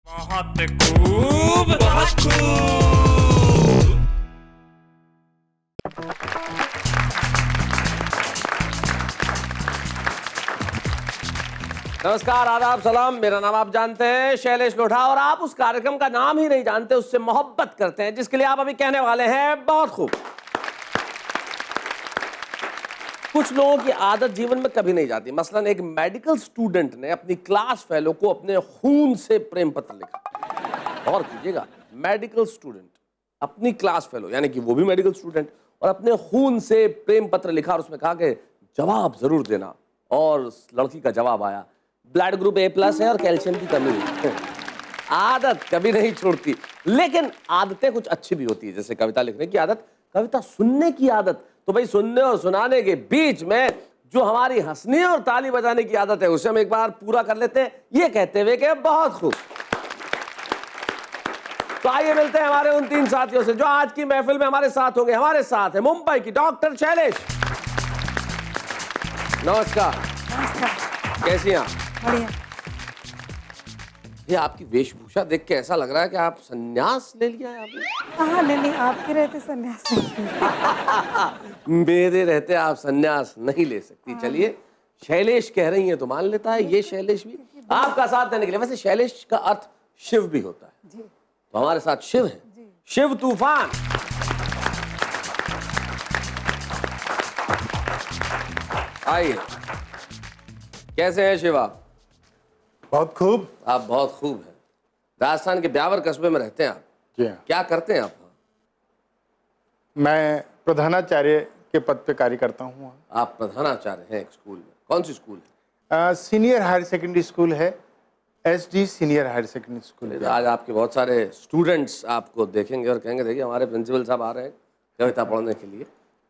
बहुत खूब, बहुत खूब। नमस्कार, आदाब, सलाम। मेरा नाम आप जानते हैं, शैलेश लोढ़ा। और आप उस कार्यक्रम का नाम ही नहीं जानते, उससे मोहब्बत करते हैं, जिसके लिए आप अभी कहने वाले हैं बहुत खूब। कुछ लोगों की आदत जीवन में कभी नहीं जाती। मसलन एक मेडिकल स्टूडेंट ने अपनी क्लास फेलो को अपने खून से प्रेम पत्र लिखा। और कीजिएगा, मेडिकल स्टूडेंट अपनी क्लास फेलो, यानी कि वो भी मेडिकल स्टूडेंट, और अपने खून से प्रेम पत्र लिखा और उसमें कहा कि जवाब जरूर देना। और लड़की का जवाब आया, ब्लड ग्रुप A+ है और कैल्शियम की कमी है। आदत कभी नहीं छोड़ती, लेकिन आदतें कुछ अच्छी भी होती है, जैसे कविता लिखने की आदत, कविता सुनने की आदत। तो भाई, सुनने और सुनाने के बीच में जो हमारी हंसने और ताली बजाने की आदत है, उसे हम एक बार पूरा कर लेते हैं, ये कहते हुए कि बहुत खूब। तो आइए मिलते हैं हमारे उन 3 साथियों से जो आज की महफिल में हमारे साथ होंगे। हमारे साथ है मुंबई की डॉक्टर शैलेश। नमस्कार। नमस्कार। कैसी हैं आप? बढ़िया। ये आपकी वेशभूषा देख के ऐसा लग रहा है कि आप संन्यास ले लिया है आपने। हाँ, नहीं, आपके रहते संन्यास नहीं। मेरे रहते आप संन्यास नहीं ले सकती। चलिए, शैलेश कह रही हैं तो मान लेता है ये शैलेश भी आपका साथ देने के लिए। वैसे शैलेश का अर्थ शिव भी होता है जी। तो हमारे साथ शिव है, शिव तूफान। आइए, कैसे हैं शिव आप? बहुत खूब। आप बहुत खूब हैं। राजस्थान के ब्यावर कस्बे में रहते हैं आप। जी हाँ। क्या करते हैं आप? मैं प्रधानाचार्य के पद पे कार्य करता हूँ। आप प्रधानाचार्य हैं एक स्कूल में। कौन सी स्कूल है? सीनियर हायर सेकेंडरी स्कूल है, SD senior higher secondary school. आज आपके बहुत सारे स्टूडेंट्स आपको देखेंगे और कहेंगे देखिए हमारे प्रिंसिपल साहब आ रहे हैं कविता पढ़ने के लिए।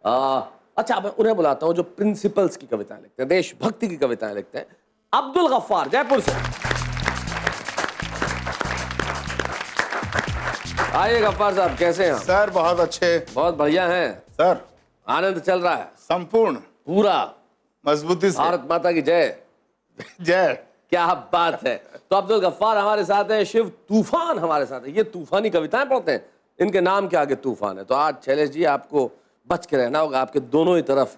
अच्छा, मैं उन्हें बुलाता हूँ जो प्रिंसिपल्स की कविताएं लिखते हैं, देशभक्ति की कविताएं लिखते हैं। अब्दुल गफ्फार, जयपुर से। आइए गफ्फार साहब, कैसे हैं? सर बहुत अच्छे। बहुत बढ़िया हैं सर आनंद चल रहा है संपूर्ण पूरा। मजबूती से। भारत माता की जय। जय। क्या बात है। तो अब्दुल गफ्फार हमारे साथ हैं, शिव तूफान हमारे साथ है। ये तूफानी कविताएं पढ़ते हैं, इनके नाम के आगे तूफान है। तो आज शैलेश जी आपको बच के रहना होगा, आपके दोनों ही तरफ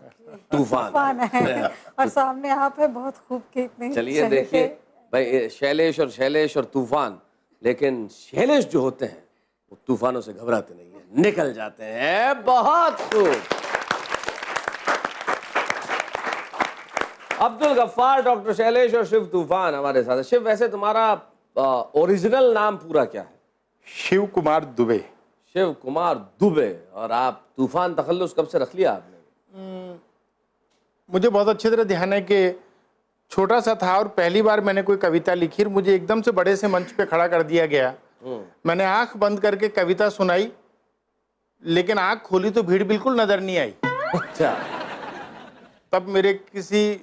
तूफान है। और सामने आप है, बहुत खूब के इतने। चलिए देखिए भाई, शैलेश और तूफान, लेकिन शैलेश जो होते हैं वो तूफानों से घबराते नहीं है, निकल जाते हैं। बहुत खूब। अब्दुल गफ्फार, डॉक्टर शैलेश और शिव तूफान हमारे साथ है। शिव, वैसे तुम्हारा ओरिजिनल नाम पूरा क्या है? शिव कुमार दुबे। शिव कुमार दुबे। और आप तूफान तखल्लुस कब से रख लिया आपने? मुझे बहुत अच्छी तरह ध्यान है कि छोटा सा था और पहली बार मैंने कोई कविता लिखी और मुझे एकदम से बड़े से मंच पे खड़ा कर दिया गया। मैंने आंख बंद करके कविता सुनाई, लेकिन आंख खोली तो भीड़ बिल्कुल नजर नहीं आई। अच्छा। तब मेरे किसी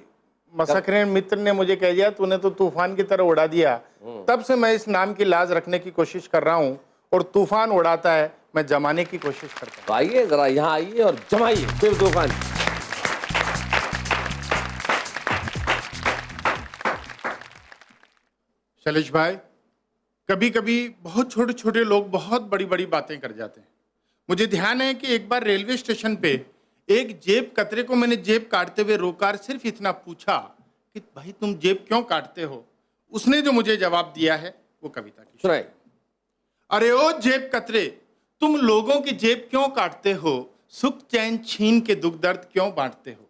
मसखरे मित्र ने मुझे कह दिया, तूने तो तूफान की तरह उड़ा दिया। तब से मैं इस नाम की लाज रखने की कोशिश कर रहा हूँ और तूफान उड़ाता है, मैं जमाने की कोशिश करता हूँ। तो आइए जरा यहाँ आइए और जमाइए शिव तूफान। शैलेश भाई, कभी कभी बहुत छोटे छोटे लोग बहुत बड़ी बड़ी बातें कर जाते हैं। मुझे ध्यान है कि एक बार रेलवे स्टेशन पे एक जेब कतरे को मैंने जेब काटते हुए रोका और सिर्फ इतना पूछा कि भाई तुम जेब क्यों काटते हो। उसने जो मुझे जवाब दिया है वो कविता की। सुनाइए। अरे ओ जेब कतरे, तुम लोगों की जेब क्यों काटते हो, सुख चैन छीन के दुख दर्द क्यों बांटते हो।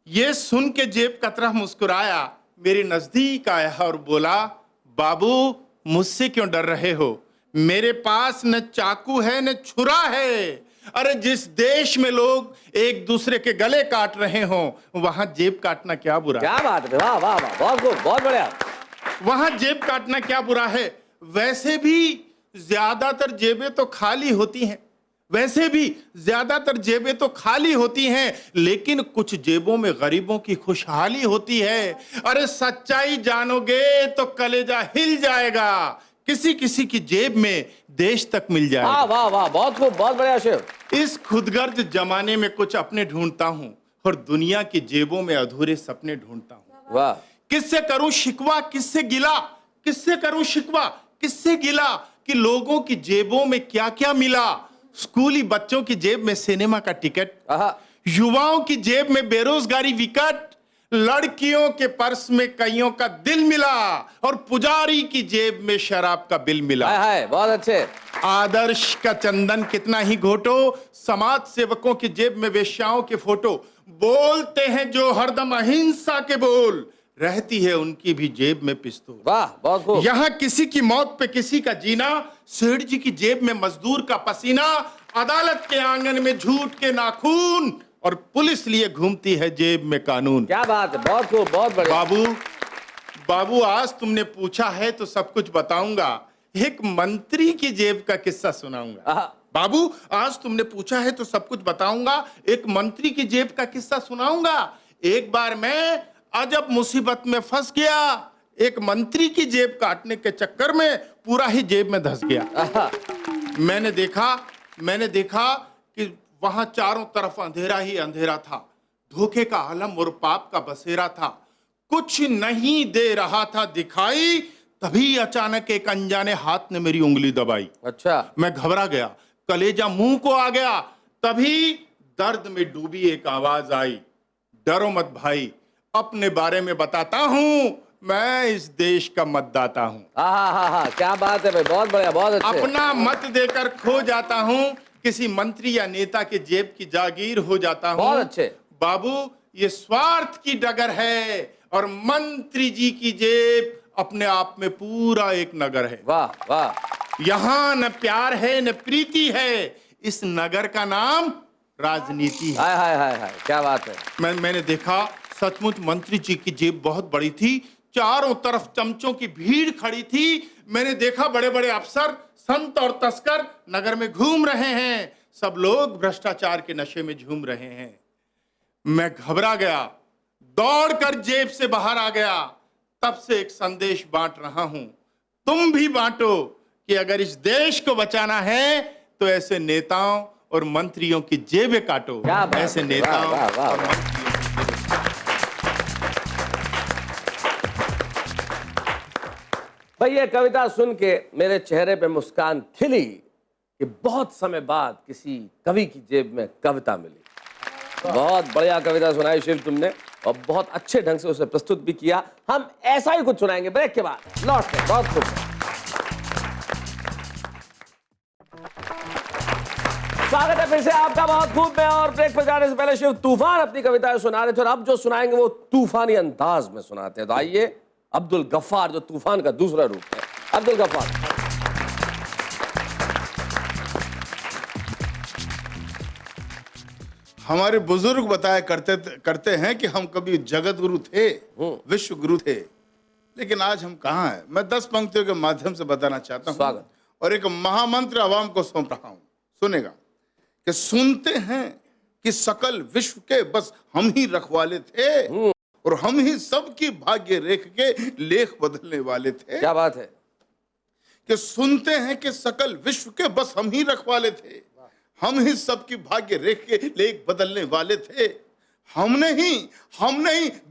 ये सुन के जेब कतरा मुस्कुराया, मेरे नजदीक आया और बोला, बाबू मुझसे क्यों डर रहे हो, मेरे पास न चाकू है न छुरा है। अरे जिस देश में लोग एक दूसरे के गले काट रहे हो, वहां जेब काटना क्या बुरा। क्या बात है, वाह वाह वाह, बहुत खूब, बहुत बढ़िया। वहां जेब काटना क्या बुरा है। वैसे भी ज्यादातर जेबें तो खाली होती हैं, वैसे भी ज्यादातर जेबें तो खाली होती हैं, लेकिन कुछ जेबों में गरीबों की खुशहाली होती है। अरे सच्चाई जानोगे तो कलेजा हिल जाएगा, किसी किसी की जेब में देश तक मिल जाएगा। वाह वाह वाह, बहुत खूब, बहुत बढ़िया शिव। इस खुदगर्ज जमाने में कुछ अपने ढूंढता हूं और दुनिया की जेबों में अधूरे सपने ढूंढता हूं। वाह। किससे करूं शिकवा, किससे गिला, किससे करूं शिकवा, किससे गिला कि लोगों की जेबों में क्या क्या मिला। स्कूली बच्चों की जेब में सिनेमा का टिकट, आहा, युवाओं की जेब में बेरोजगारी विकट, लड़कियों के पर्स में कईयों का दिल मिला और पुजारी की जेब में शराब का बिल मिला। हाय हाय, बहुत अच्छे। आदर्श का चंदन कितना ही घोटो, समाज सेवकों की जेब में वेश्याओं के फोटो। बोलते हैं जो हरदम अहिंसा के बोल, रहती है उनकी भी जेब में पिस्तौल। वाह, बहुत खूब। यहाँ किसी की मौत पे किसी का जीना, सेठ जी की जेब में मजदूर का पसीना, अदालत के आंगन में झूठ के नाखून और पुलिस लिए घूमती है जेब में कानून। क्या बात है, बहुत खूब, बहुत बढ़िया। बाबू आज तुमने पूछा है तो सब कुछ बताऊंगा। एक मंत्री की जेब का किस्सा सुनाऊंगा। आहा, बाबू आज तुमने पूछा है तो सब कुछ बताऊंगा। एक मंत्री की जेब का किस्सा सुनाऊंगा। एक बार मैं अजब मुसीबत में फंस गया। एक मंत्री की जेब काटने के चक्कर में पूरा ही जेब में धंस गया। आहा, मैंने देखा कि वहां चारों तरफ अंधेरा ही अंधेरा था। धोखे का आलम और पाप का बसेरा था। कुछ नहीं दे रहा था दिखाई, तभी अचानक एक अनजाने हाथ ने मेरी उंगली दबाई। अच्छा, मैं घबरा गया, कलेजा मुंह को आ गया। तभी दर्द में डूबी एक आवाज आई, डरो मत भाई, अपने बारे में बताता हूं, मैं इस देश का मतदाता हूं। आहा, क्या बात है भाई, बहुत बढ़िया, बहुत अच्छे। अपना मत देकर खो जाता हूं, किसी मंत्री या नेता के जेब की जागीर हो जाता हूं। बहुत अच्छे। बाबू ये स्वार्थ की डगर है और मंत्री जी की जेब अपने आप में पूरा एक नगर है। वाह वाह, यहाँ न प्यार है न प्रीति है, इस नगर का नाम राजनीति है। हाय हाय हाय हाय, क्या बात है। मैंने देखा सचमुच मंत्री जी की जेब बहुत बड़ी थी। चारों तरफ चमचों की भीड़ खड़ी थी। मैंने देखा बड़े बड़े अफसर, संत और तस्कर नगर में घूम रहे हैं। सब लोग भ्रष्टाचार के नशे में झूम रहे हैं। मैं घबरा गया, दौड़कर जेब से बाहर आ गया। तब से एक संदेश बांट रहा हूं, तुम भी बांटो कि अगर इस देश को बचाना है तो ऐसे नेताओं और मंत्रियों की जेबें काटो। क्या बात है, ऐसे वाह, नेताओं वाह, वाह, और वाह। मंत्रियों भाई ये कविता सुन के मेरे चेहरे पे मुस्कान खिली कि बहुत समय बाद किसी कवि की जेब में कविता मिली। बहुत बढ़िया कविता सुनाई शिव तुमने, और बहुत अच्छे ढंग से उसे प्रस्तुत भी किया। हम ऐसा ही कुछ सुनाएंगे ब्रेक के बाद लौट के। बहुत खूब। स्वागत है फिर से आपका बहुत खूब में। और ब्रेक पर जाने से पहले शिव तूफान अपनी कविताएं सुना रहे थे और अब जो सुनाएंगे वो तूफानी अंदाज में सुनाते हैं। तो आइए अब्दुल गफ्फार, जो तूफान का दूसरा रूप है। अब्दुल गफ्फार। हमारे बुजुर्ग बताया करते हैं कि हम कभी जगत गुरु थे, विश्व गुरु थे, लेकिन आज हम कहाँ हैं। मैं 10 पंक्तियों के माध्यम से बताना चाहता हूँ स्वागत। और एक महामंत्र आवाम को सौंप रहा हूँ। सुनेगा कि सुनते हैं कि सकल विश्व के बस हम ही रखवाले थे और हम ही सबकी भाग्य रेख के लेख बदलने वाले थे। क्या बात है। कि सुनते हैं कि सकल विश्व के बस हम ही रखवाले थे, हम ही सबकी भाग्य रेख के लेख बदलने वाले थे। हमने ही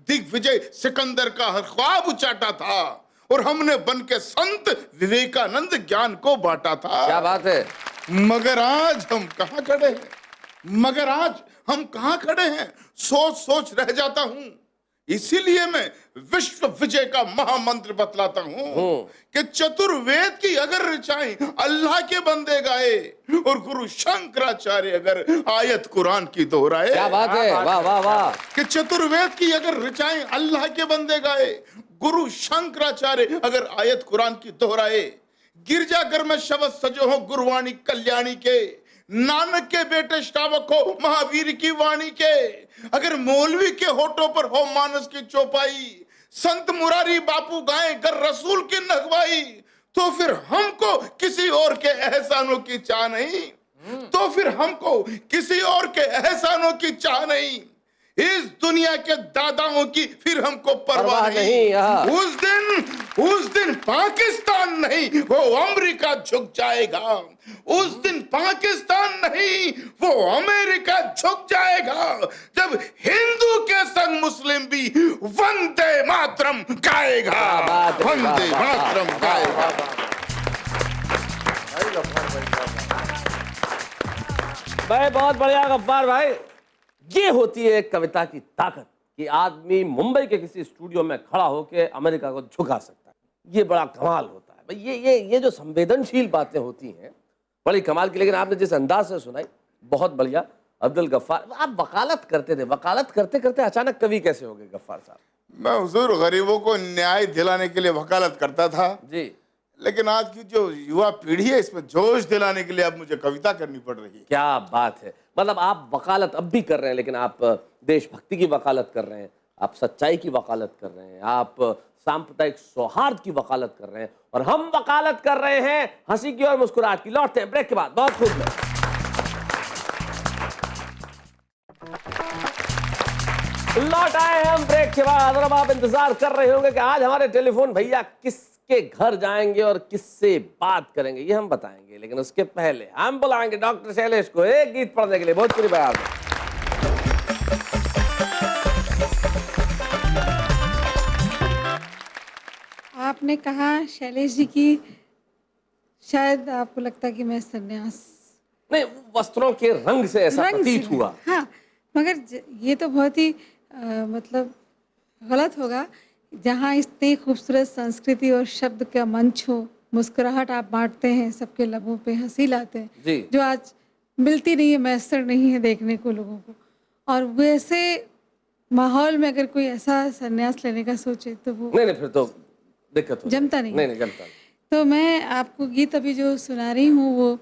दिग्विजय सिकंदर का हर ख्वाब उचाटा था और हमने बन के संत विवेकानंद ज्ञान को बांटा था। क्या बात है। मगर आज हम कहाँ खड़े हैं, सोच सोच रह जाता हूं। इसीलिए मैं विश्व विजय का महामंत्र बतलाता हूं कि चतुर्वेद की अगर ऋचाएं अल्लाह के बंदे गाए और गुरु शंकराचार्य अगर आयत कुरान की दोहराए। क्या बात है, वाह वाह वाह। कि चतुर्वेद की अगर ऋचाएं अल्लाह के बंदे गाए, गुरु शंकराचार्य अगर आयत कुरान की दोहराए, गिरजाघर में शब्द सजो हो गुरुवाणी कल्याणी के, नानक के बेटे श्रावक हो महावीर की वाणी के, अगर मौलवी के होठों पर हो मानस की चौपाई, संत मुरारी बापू गाएं गर रसूल की नगवाई, तो फिर हमको किसी और के एहसानों की चाह नहीं, इस दुनिया के दादाओं की फिर हमको परवाह नहीं। उस दिन पाकिस्तान नहीं वो अमेरिका झुक जाएगा, उस दिन पाकिस्तान नहीं वो अमेरिका झुक जाएगा, जब हिंदू के संग मुस्लिम भी वंदे मातरम गाएगा, वंदे मातरम गाएगा। भाई बहुत बढ़िया गफ्फार भाई। ये होती है कविता की ताकत कि आदमी मुंबई के किसी स्टूडियो में खड़ा होकर अमेरिका को झुका सकता है। ये बड़ा कमाल होता है भाई। ये जो संवेदनशील बातें होती हैं बड़ी कमाल की। लेकिन आपने जिस अंदाज से सुनाई बहुत बढ़िया। अब्दुल गफ्फार, आप वकालत करते थे, वकालत करते करते अचानक कवि कैसे हो गए गफ्फार साहब? मैं हुजूर गरीबों को न्याय दिलाने के लिए वकालत करता था जी। लेकिन आज की जो युवा पीढ़ी है इसमें जोश दिलाने के लिए अब मुझे कविता करनी पड़ रही है। क्या बात है। मतलब आप वकालत अब भी कर रहे हैं, लेकिन आप देशभक्ति की वकालत कर रहे हैं, आप सच्चाई की वकालत कर रहे हैं, आप सांप्रदायिक सौहार्द की वकालत कर रहे हैं, और हम वकालत कर रहे हैं हंसी की और मुस्कुराहट की। लौटते हैं ब्रेक के बाद। बहुत खूब। लौट आए हैं हम ब्रेक के बाद। और अब आप इंतजार कर रहे होंगे कि आज हमारे टेलीफोन भैया किसके घर जाएंगे और किससे बात करेंगे, ये हम बताएंगे। लेकिन उसके पहले हम बुलाएंगे डॉक्टर शैलेश को एक गीत पढ़ने के लिए। भोजपुरी बयान में आपने कहा शैलेश जी की शायद आपको लगता है कि मैं सन्यास नहीं, वस्त्रों के रंग से ऐसा रंग से प्रतीत हुआ। हाँ, मगर ये तो बहुत ही मतलब गलत होगा जहाँ इतनी खूबसूरत संस्कृति और शब्द का मंच हो, मुस्कुराहट आप बांटते हैं, सबके लबों पे हंसी लाते हैं जी। जो आज मिलती नहीं है, मैसर नहीं है देखने को लोगों को। और वैसे माहौल में अगर कोई ऐसा संन्यास लेने का सोचे तो वो नहीं, फिर तो दिक्कत हो जमता नहीं। नहीं जमता नहीं। तो मैं आपको गीत अभी जो सुना रही हूँ वो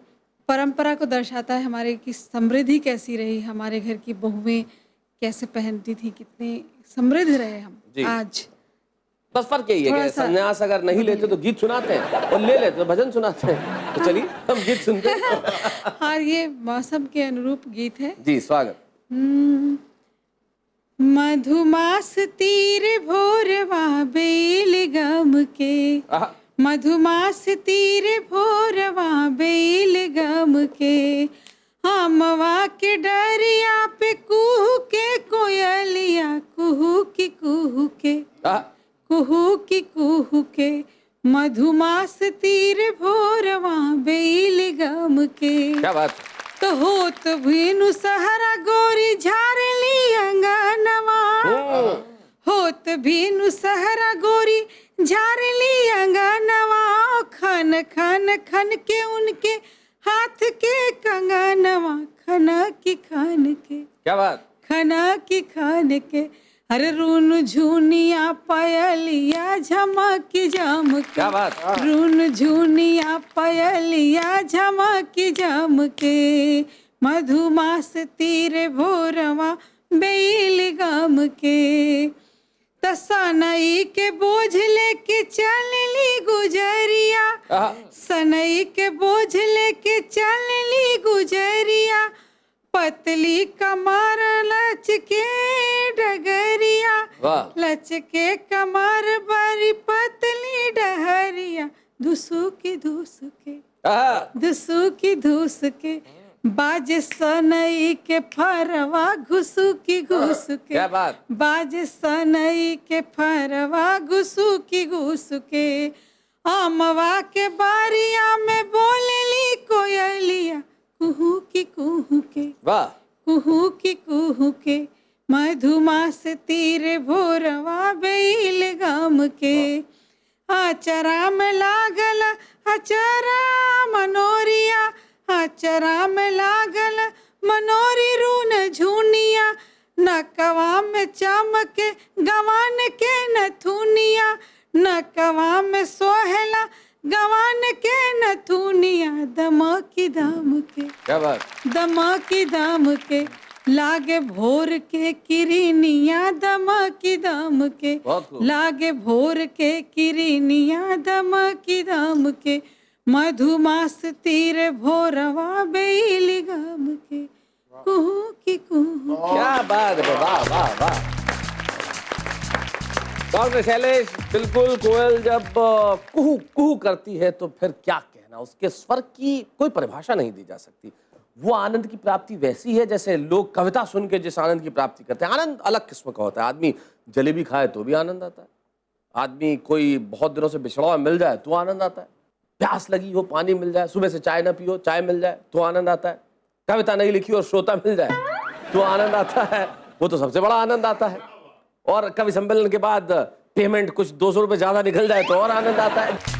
परंपरा को दर्शाता है, हमारे की समृद्धि कैसी रही, हमारे घर की बहुएं कैसे पहनती थी, कितने समृद्ध रहे हम जी। आज। बस फर्क यही है थोड़ा कि सा संन्यास अगर नहीं लेते तो गीत सुनाते हैं, और ले लेते तो भजन सुनाते हैं। तो चलिए हम गीत सुनते हैं। हाँ, ये मौसम के अनुरूप गीत है। जी स्वागत। मधुमास तीर भोरवा बेल गम के, आहा, मधुमास तीर भोरवा बेल गम के, हमवा के डरिया पे कुहू के कोयलिया, कुहू के आहा, कुहू के, मधुमास तीर भोरवा बेल गम के। क्या बात। तो होत भीनु सहरा गोरी झारली अंगनवा, होत भीनु सहरा गोरी झारली अंगनवा, खन खन खन के उनके हाथ के कंगनवा, खना की खान के, क्या बात। खना की खान के, अरे रून झुनिया पायलिया झमकी जम के, क्या बात। रून झुनिया पायलिया झमकी जम के, मधुमास तीर भोरवा बेल गम के, तसनई के बोझ लेके चलली गुजरिया, आहा, सनई के बोझ लेके चलली गुजरिया, पतली कमर लचके डगरिया, वाह। लचके कमर बड़ी पतली डहरिया, धुसुकी धुसके, आहा, धुसुकी धुसके, बाजे सनई के फरवा घुसुकी घुसके, क्या बात। बाजे सनई के फरवा घुसुकी घुसके, अमवा के बारिया में बोलली कोयलिया, कुहू के, वाह। कुहू के, मधुमास तीर भोरवा बेल गम के, आचरा में लागल अचरा मनोरिया, आचरा में लागल मनोरी रून झुनिया, नकवा में चमके गवान के नथुनिया, नकवा में सोहला गवान के नथुनिया, दमकी दाम के, क्या बात। दमकी दाम के, लागे भोर के किरनिया, दमकी दाम के, बहुत खूब। लागे भोर के किरनिया, दमकी दाम के, मधुमास तीर भोरवा बेल गम के, कुहू की कुहू। क्या बात है। वाह वाह वाह। डॉक्टर शैलेश, बिल्कुल कोयल जब कुहू कुहू करती है तो फिर क्या कहना, उसके स्वर की कोई परिभाषा नहीं दी जा सकती। वो आनंद की प्राप्ति वैसी है जैसे लोग कविता सुन के जिस आनंद की प्राप्ति करते हैं। आनंद अलग किस्म का होता है। आदमी जलेबी खाए तो भी आनंद आता है, आदमी कोई बहुत दिनों से बिछड़ा हुआ मिल जाए तो आनंद आता है, प्यास लगी हो पानी मिल जाए, सुबह से चाय ना पियो चाय मिल जाए तो आनंद आता है, कविता नहीं लिखी और श्रोता मिल जाए तो आनंद आता है, वो तो सबसे बड़ा आनंद आता है। और कवि सम्मेलन के बाद पेमेंट कुछ 200 रुपये ज्यादा निकल जाए तो और आनंद आता है।